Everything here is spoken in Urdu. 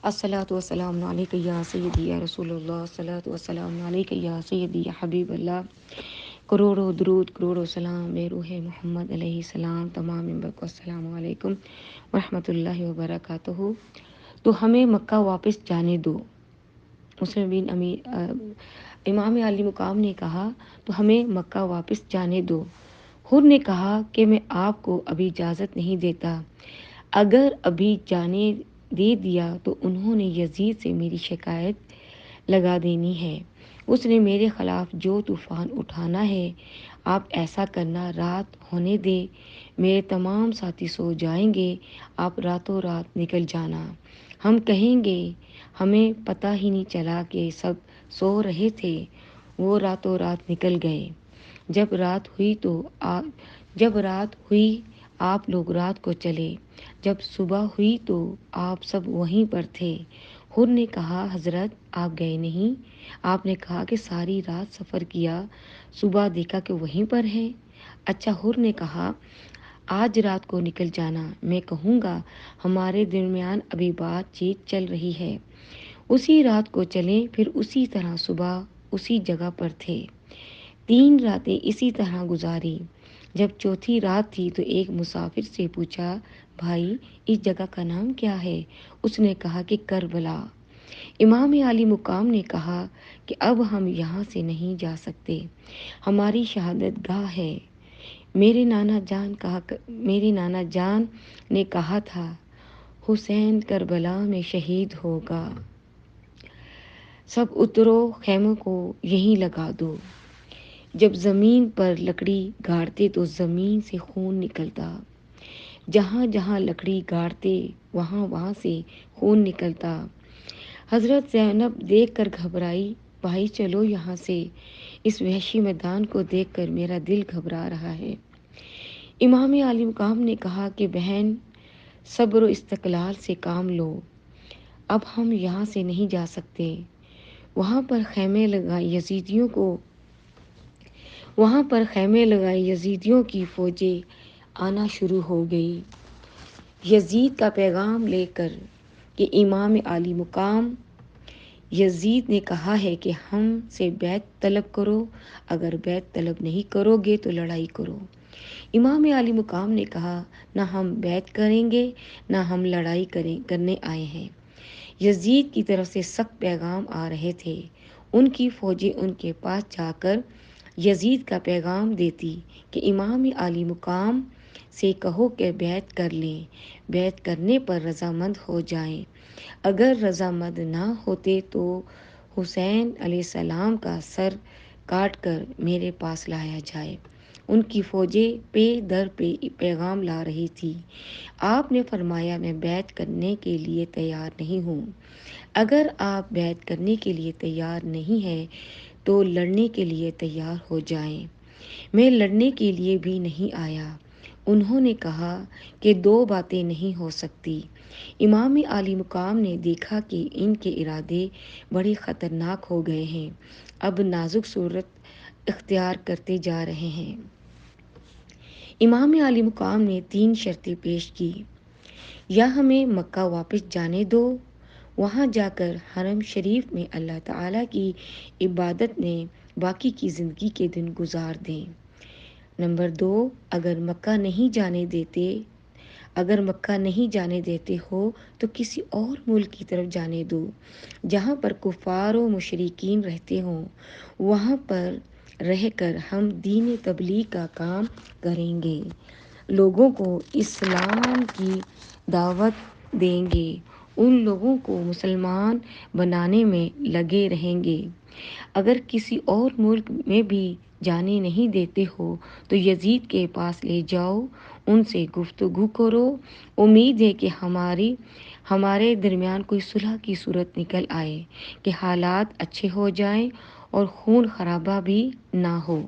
الصلاۃ والسلام علیک یا سیدی یا رسول اللہ، الصلاۃ والسلام علیک یا سیدی یا حبیب اللہ، کروڑوں درود کروڑوں سلام بے روح محمد علیہ السلام، تمام ممبر کو السلام علیکم ورحمۃ اللہ وبرکاتہ۔ تو ہمیں مکہ واپس جانے دو، مسلم بن امام علی مقام نے کہا تو ہمیں مکہ واپس جانے دو۔ حر نے کہا کہ میں آپ کو ابھی اجازت نہیں دیتا، اگر ابھی جانے دے دیا تو انہوں نے یزید سے میری شکایت لگا دینی ہے، اس نے میرے خلاف جو طوفان اٹھانا ہے۔ آپ ایسا کرنا، رات ہونے دے، میرے تمام ساتھی سو جائیں گے، آپ راتوں رات نکل جانا، ہم کہیں گے ہمیں پتہ ہی نہیں چلا کہ سب سو رہے تھے، وہ راتوں رات نکل گئے۔ جب رات ہوئی آپ لوگ رات کو چلے، جب صبح ہوئی تو آپ سب وہیں پر تھے۔ حر نے کہا حضرت آپ گئے نہیں؟ آپ نے کہا کہ ساری رات سفر کیا، صبح دیکھا کہ وہیں پر ہیں۔ اچھا، حر نے کہا آج رات کو نکل جانا، میں کہوں گا ہمارے درمیان ابھی بات چیت چل رہی ہے، اسی رات کو چلیں، پھر اسی طرح صبح اسی جگہ پر تھے۔ 3 راتیں اسی طرح گزاری۔ جب چوتھی رات تھی تو ایک مسافر سے پوچھا بھائی اس جگہ کا نام کیا ہے؟ اس نے کہا کہ کربلا۔ امام علی مقام نے کہا کہ اب ہم یہاں سے نہیں جا سکتے، ہماری شہادت گاہ ہے۔ میرے نانا جان نے کہا تھا حسین کربلا میں شہید ہوگا، سب اترو، خیموں کو یہیں لگا دو۔ جب زمین پر لکڑی گاڑتے تو زمین سے خون نکلتا، جہاں جہاں لکڑی گاڑتے وہاں سے خون نکلتا۔ حضرت زینب دیکھ کر گھبرائی، بھائی چلو یہاں سے، اس وحشی میدان کو دیکھ کر میرا دل گھبرا رہا ہے۔ امام علی مقام نے کہا کہ بہن صبر و استقلال سے کام لو، اب ہم یہاں سے نہیں جا سکتے۔ وہاں پر خیمے لگائے یزیدیوں کی فوجیں آنا شروع ہو گئی، یزید کا پیغام لے کر کہ امام علی مقام یزید نے کہا ہے کہ ہم سے بیعت طلب کرو، اگر بیعت طلب نہیں کرو گے تو لڑائی کرو۔ امام علی مقام نے کہا نہ ہم بیعت کریں گے، نہ ہم لڑائی کرنے آئے ہیں۔ یزید کی طرف سے سخت پیغام آ رہے تھے، ان کی فوجیں ان کے پاس جا کر یزید کا پیغام دیتی کہ امام علی مقام سے کہو کہ بیعت کر لیں، بیعت کرنے پر رضامند ہو جائیں، اگر رضامند نہ ہوتے تو حسین علیہ السلام کا سر کاٹ کر میرے پاس لایا جائے۔ ان کی فوجیں پے در پہ پیغام لا رہی تھی۔ آپ نے فرمایا میں بیعت کرنے کے لیے تیار نہیں ہوں، اگر آپ بیعت کرنے کے لیے تیار نہیں ہیں تو لڑنے کے لیے تیار ہو جائیں۔ میں لڑنے کے لیے بھی نہیں آیا۔ انہوں نے کہا کہ 2 باتیں نہیں ہو سکتی۔ امام علی مقام نے دیکھا کہ ان کے ارادے بڑے خطرناک ہو گئے ہیں، اب نازک صورت اختیار کرتے جا رہے ہیں۔ امام علی مقام نے 3 شرطیں پیش کی، یا ہمیں مکہ واپس جانے دو، وہاں جا کر حرم شریف میں اللہ تعالیٰ کی عبادت میں باقی کی زندگی کے دن گزار دیں۔ نمبر 2، اگر مکہ نہیں جانے دیتے ہو تو کسی اور ملک کی طرف جانے دو جہاں پر کفار و مشرکین رہتے ہوں، وہاں پر رہ کر ہم دین تبلیغ کا کام کریں گے، لوگوں کو اسلام کی دعوت دیں گے، ان لوگوں کو مسلمان بنانے میں لگے رہیں گے۔ اگر کسی اور ملک میں بھی جانے نہیں دیتے ہو تو یزید کے پاس لے جاؤ، ان سے گفتگو کرو، امید ہے کہ ہمارے درمیان کوئی صلح کی صورت نکل آئے کہ حالات اچھے ہو جائیں اور خون خرابہ بھی نہ ہو۔